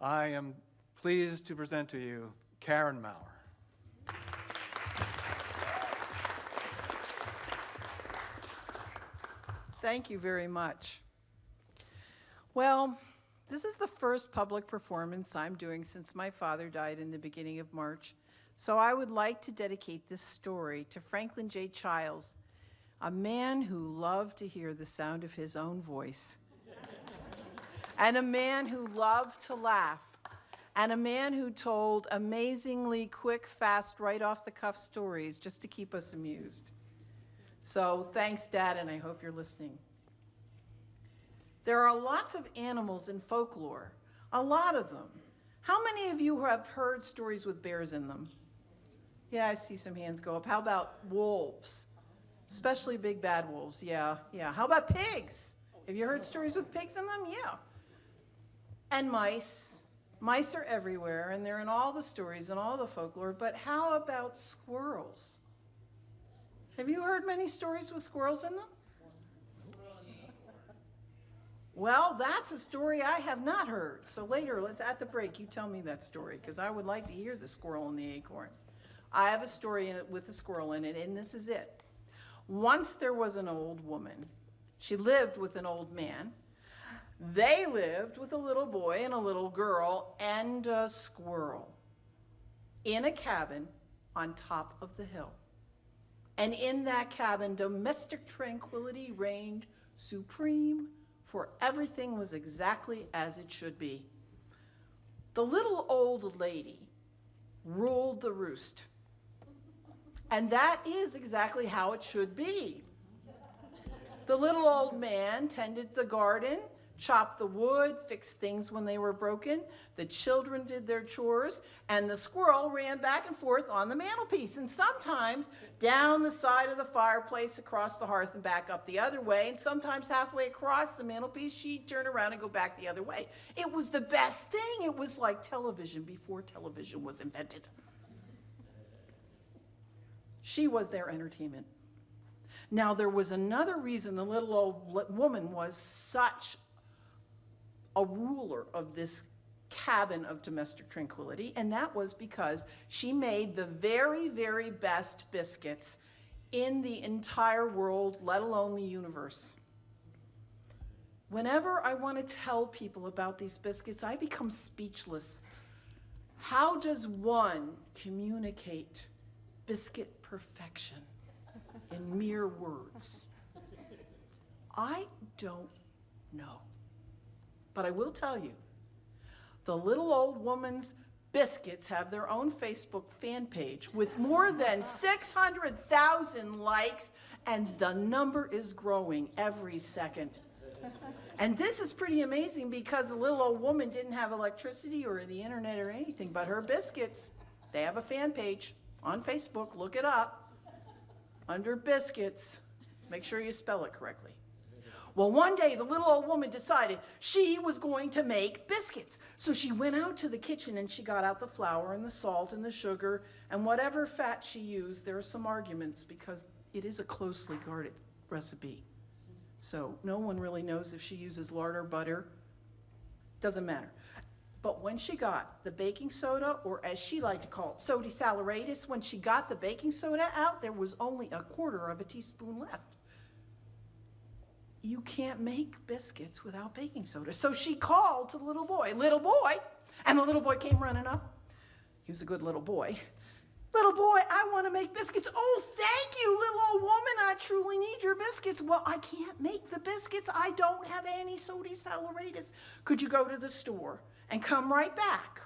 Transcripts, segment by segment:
I am pleased to present to you Karen Maurer. Thank you very much. Well, this is the first public performance I'm doing since my father died in the beginning of March, so I would like to dedicate this story to Franklin J. Childs, a man who loved to hear the sound of his own voice, and a man who loved to laugh, and a man who told amazingly quick, fast, right-off-the-cuff stories just to keep us amused. So thanks, Dad, and I hope you're listening. There are lots of animals in folklore, a lot of them. How many of you have heard stories with bears in them? Yeah, I see some hands go up. How about wolves? Especially big bad wolves, yeah. How about pigs? Have you heard stories with pigs in them? Yeah. And mice. Mice are everywhere, and they're in all the stories and all the folklore, but how about squirrels? Have you heard many stories with squirrels in them? Well, that's a story I have not heard. So later, at the break, you tell me that story, because I would like to hear the squirrel and the acorn. I have a story in it with a squirrel in it, and this is it. Once there was an old woman. She lived with an old man. They lived with a little boy and a little girl and a squirrel in a cabin on top of the hill. And in that cabin, domestic tranquility reigned supreme, for everything was exactly as it should be. The little old lady ruled the roost. And that is exactly how it should be. The little old man tended the garden, chopped the wood, fixed things when they were broken. The children did their chores, and the squirrel ran back and forth on the mantelpiece, and sometimes down the side of the fireplace, across the hearth and back up the other way, and sometimes halfway across the mantelpiece, she'd turn around and go back the other way. It was the best thing. It was like television before television was invented. She was their entertainment. Now, there was another reason the little old woman was such a ruler of this cabin of domestic tranquility, and that was because she made the very, very best biscuits in the entire world, let alone the universe. Whenever I want to tell people about these biscuits, I become speechless. How does one communicate biscuit perfection in mere words? I don't know. But I will tell you, the little old woman's biscuits have their own Facebook fan page with more than 600,000 likes, and the number is growing every second. And this is pretty amazing because the little old woman didn't have electricity or the internet or anything, but her biscuits, they have a fan page on Facebook. Look it up under biscuits. Make sure you spell it correctly. Well, one day the little old woman decided she was going to make biscuits. So she went out to the kitchen and she got out the flour and the salt and the sugar and whatever fat she used. There are some arguments because it is a closely guarded recipe. So no one really knows if she uses lard or butter. Doesn't matter. But when she got the baking soda, or as she liked to call it, Sody Sallyratus, when she got the baking soda out, there was only 1/4 teaspoon left. You can't make biscuits without baking soda. So she called to the little boy, and the little boy came running up. He was a good little boy. Little boy, I want to make biscuits. Oh, thank you, little old woman. I truly need your biscuits. Well, I can't make the biscuits. I don't have any Sody Sallyratus. Could you go to the store and come right back?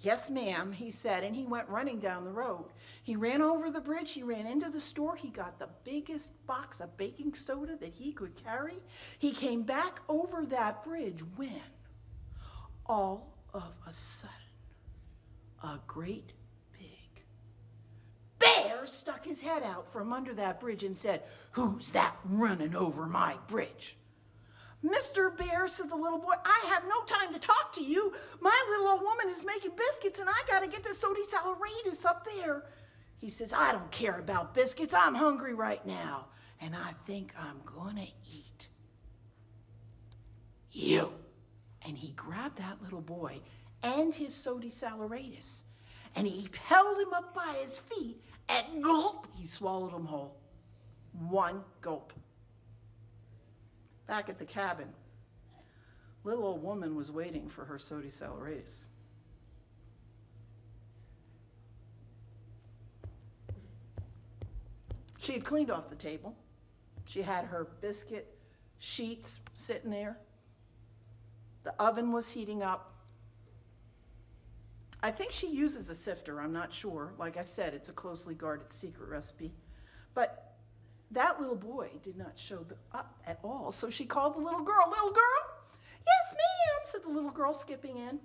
Yes, ma'am, he said, and he went running down the road. He ran over the bridge, he ran into the store, he got the biggest box of baking soda that he could carry. He came back over that bridge when, all of a sudden, a great big bear stuck his head out from under that bridge and said, "Who's that running over my bridge?" "Mr. Bear," said the little boy, "I have no time to talk to you. My little old woman is making biscuits and I got to get the Sody Sallyratus up there." He says, "I don't care about biscuits. I'm hungry right now. And I think I'm going to eat you." And he grabbed that little boy and his Sody Sallyratus. And he held him up by his feet, and gulp, he swallowed him whole. One gulp. Back at the cabin, little old woman was waiting for her Sody Sallyratus. She had cleaned off the table. She had her biscuit sheets sitting there. The oven was heating up. I think she uses a sifter, I'm not sure. Like I said, it's a closely guarded secret recipe. But that little boy did not show up at all, so she called the little girl. Little girl? Yes, ma'am, said the little girl, skipping in.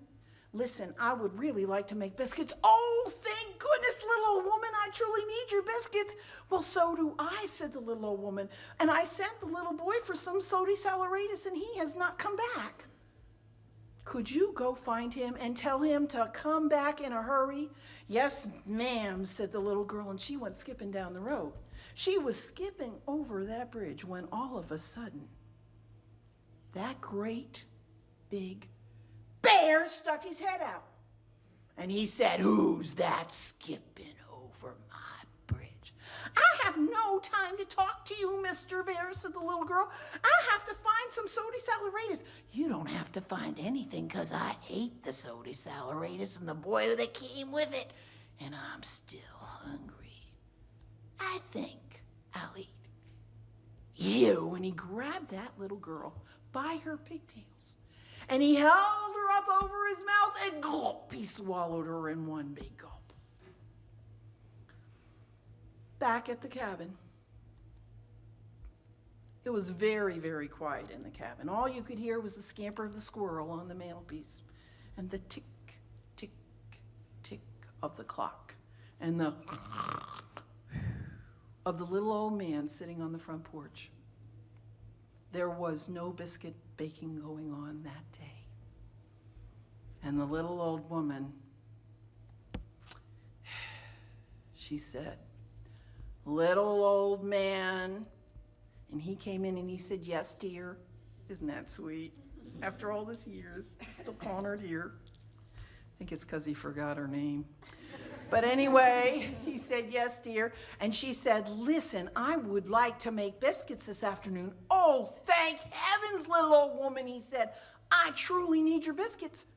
Listen, I would really like to make biscuits. Oh, thank goodness, little old woman, I truly need your biscuits. Well, so do I, said the little old woman. And I sent the little boy for some Sody Sallyratus, and he has not come back. Could you go find him and tell him to come back in a hurry? Yes, ma'am, said the little girl, and she went skipping down the road. She was skipping over that bridge when all of a sudden, that great big bear stuck his head out. And he said, "Who's that skipping over my bridge?" "I have no time to talk to you, Mr. Bear," said the little girl. "I have to find some Sody Sallyratus." "You don't have to find anything, because I ate the Sody Sallyratus and the boy that came with it, and I'm still hungry. I think I'll eat you." And he grabbed that little girl by her pigtails, and he held her up over his mouth, and gulp, he swallowed her in one big gulp. Back at the cabin, it was very, very quiet in the cabin. All you could hear was the scamper of the squirrel on the mantelpiece, and the tick, tick, tick of the clock, and the of the little old man sitting on the front porch. There was no biscuit baking going on that day. And the little old woman, she said, "Little old man." And he came in and he said, "Yes, dear." Isn't that sweet? After all these years, still calling her dear. I think it's because he forgot her name. But anyway, he said, "Yes, dear." And she said, "Listen, I would like to make biscuits this afternoon." "Oh, thank heavens, little old woman," he said. "I truly need your biscuits."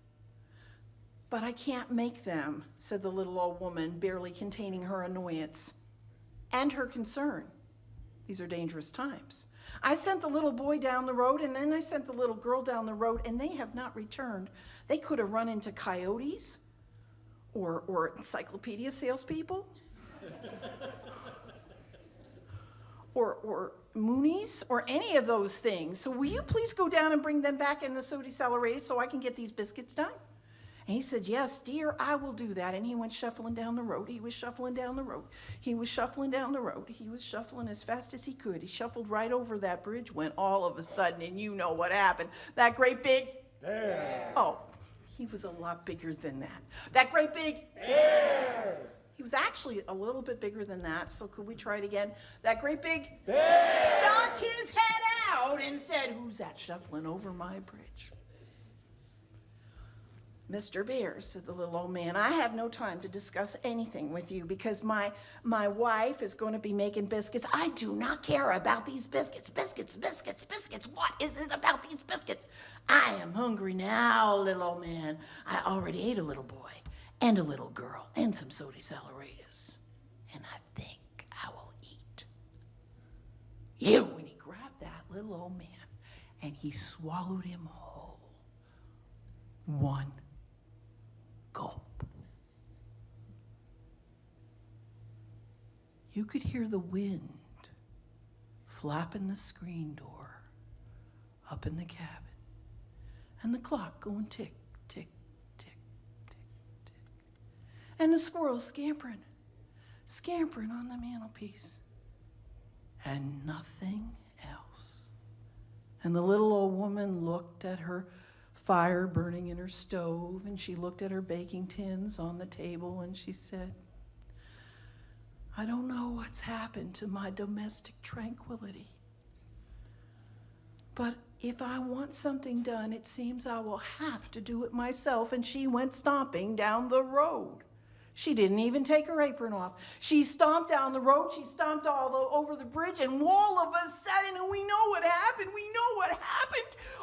"But I can't make them," said the little old woman, barely containing her annoyance and her concern. These are dangerous times. "I sent the little boy down the road, and then I sent the little girl down the road, and they have not returned. They could have run into coyotes or encyclopedia salespeople or Moonies or any of those things. So will you please go down and bring them back in the Sody Sallyratus so I can get these biscuits done?" And he said, "Yes, dear, I will do that." And he went shuffling down the road. He was shuffling down the road. He was shuffling down the road. He was shuffling as fast as he could. He shuffled right over that bridge when all of a sudden, and you know what happened, that great big bear. Oh, he was a lot bigger than that. That great big bear. He was actually a little bit bigger than that, so could we try it again? That great big bear stuck his head out and said, "Who's that shuffling over my bridge?" "Mr. Bear," said the little old man, "I have no time to discuss anything with you because my wife is going to be making biscuits. I do not care about these biscuits. Biscuits, biscuits, biscuits. What is it about these biscuits? I am hungry now, little old man. I already ate a little boy and a little girl and some Sody Sallyratus, and I think I will eat you." And he grabbed that little old man and he swallowed him whole. One gulp. You could hear the wind flapping the screen door up in the cabin, and the clock going tick, tick, tick, tick, tick, and the squirrels scampering on the mantelpiece, and nothing else. And the little old woman looked at her fire burning in her stove, and she looked at her baking tins on the table, and she said, "I don't know what's happened to my domestic tranquility, but If I want something done, it seems I will have to do it myself. And she went stomping down the road. She didn't even take her apron off. She stomped down the road. She stomped over the bridge. And all of a sudden, and we know what happened.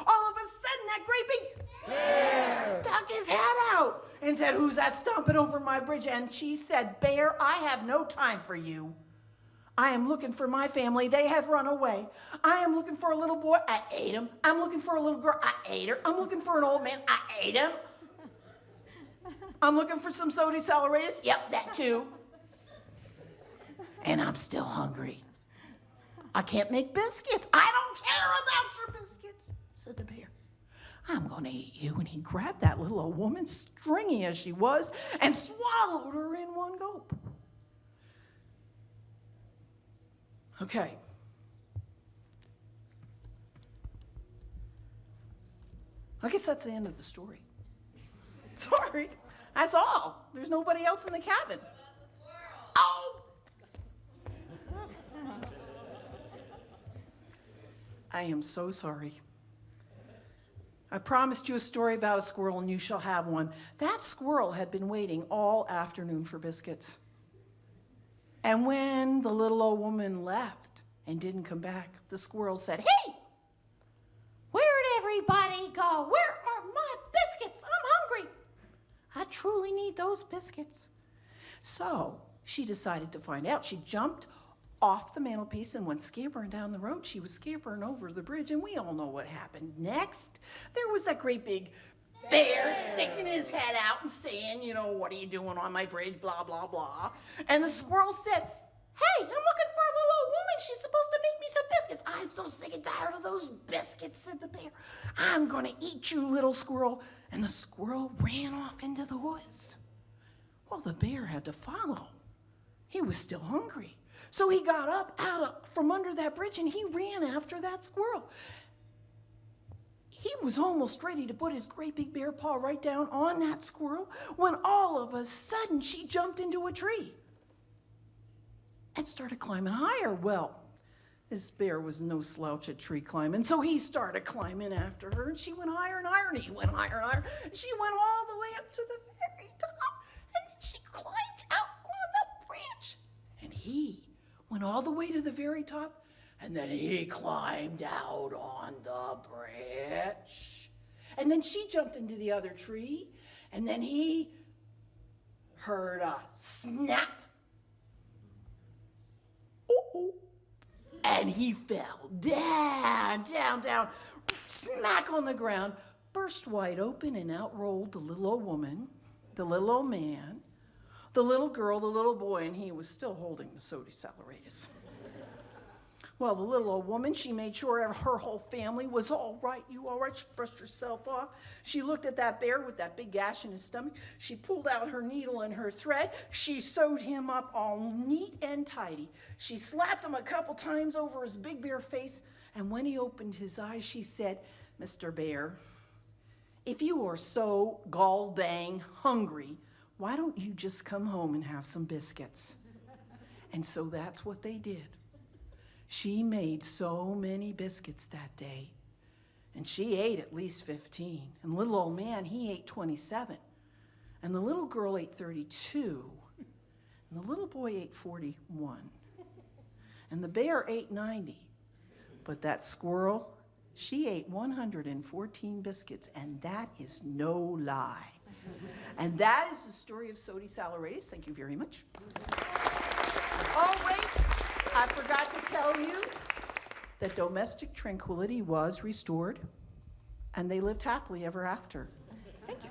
All of a sudden, that great big bear stuck his head out and said, "Who's that stomping over my bridge?" And she said, "Bear, I have no time for you. I am looking for my family. They have run away. I am looking for a little boy. I ate him. I'm looking for a little girl. I ate her. I'm looking for an old man. I ate him. I'm looking for some Sody Sallyratus. Yep, that too. And I'm still hungry. I can't make biscuits. I don't care about your biscuits," said the bear. "I'm going to eat you." And he grabbed that little old woman, stringy as she was, and swallowed her in one gulp. Okay. I guess that's the end of the story. Sorry. That's all. There's nobody else in the cabin. Oh! I am so sorry. I promised you a story about a squirrel, and you shall have one. That squirrel had been waiting all afternoon for biscuits. And when the little old woman left and didn't come back, the squirrel said, "Hey, where'd everybody go? Where are my biscuits? I'm hungry. I truly need those biscuits." So she decided to find out. She jumped off the mantelpiece and went scampering down the road. She was scampering over the bridge, and we all know what happened next. There was that great big bear sticking his head out and saying, "What are you doing on my bridge, blah, blah, blah." And the squirrel said, "Hey, I'm looking for a little old woman. She's supposed to make me some biscuits." "I'm so sick and tired of those biscuits," said the bear. "I'm going to eat you, little squirrel." And the squirrel ran off into the woods. Well, the bear had to follow. He was still hungry. So he got up from under that bridge, and he ran after that squirrel. He was almost ready to put his great big bear paw right down on that squirrel when all of a sudden she jumped into a tree and started climbing higher. Well, this bear was no slouch at tree climbing, so he started climbing after her, and she went higher and higher, and he went higher and higher. And she went all the way up to the very top, and then she climbed out on the branch. And he went all the way to the very top, and then he climbed out on the branch. And then she jumped into the other tree, and then he heard a snap. Uh-oh. And he fell down, smack on the ground, burst wide open, and out rolled the little old woman, the little old man, the little girl, the little boy, and he was still holding the Sody Sallyratus. Well, the little old woman, she made sure her whole family was all right. "You all right?" She brushed herself off. She looked at that bear with that big gash in his stomach. She pulled out her needle and her thread. She sewed him up all neat and tidy. She slapped him a couple times over his big bear face. And when he opened his eyes, she said, "Mr. Bear, if you are so gall-dang hungry, why don't you just come home and have some biscuits?" And so that's what they did. She made so many biscuits that day, and she ate at least 15. And little old man, he ate 27. And the little girl ate 32. And the little boy ate 41. And the bear ate 90. But that squirrel, she ate 114 biscuits, and that is no lie. And that is the story of Sody Sallyratus. Thank you very much. Oh, wait. I forgot to tell you that domestic tranquility was restored, and they lived happily ever after. Thank you.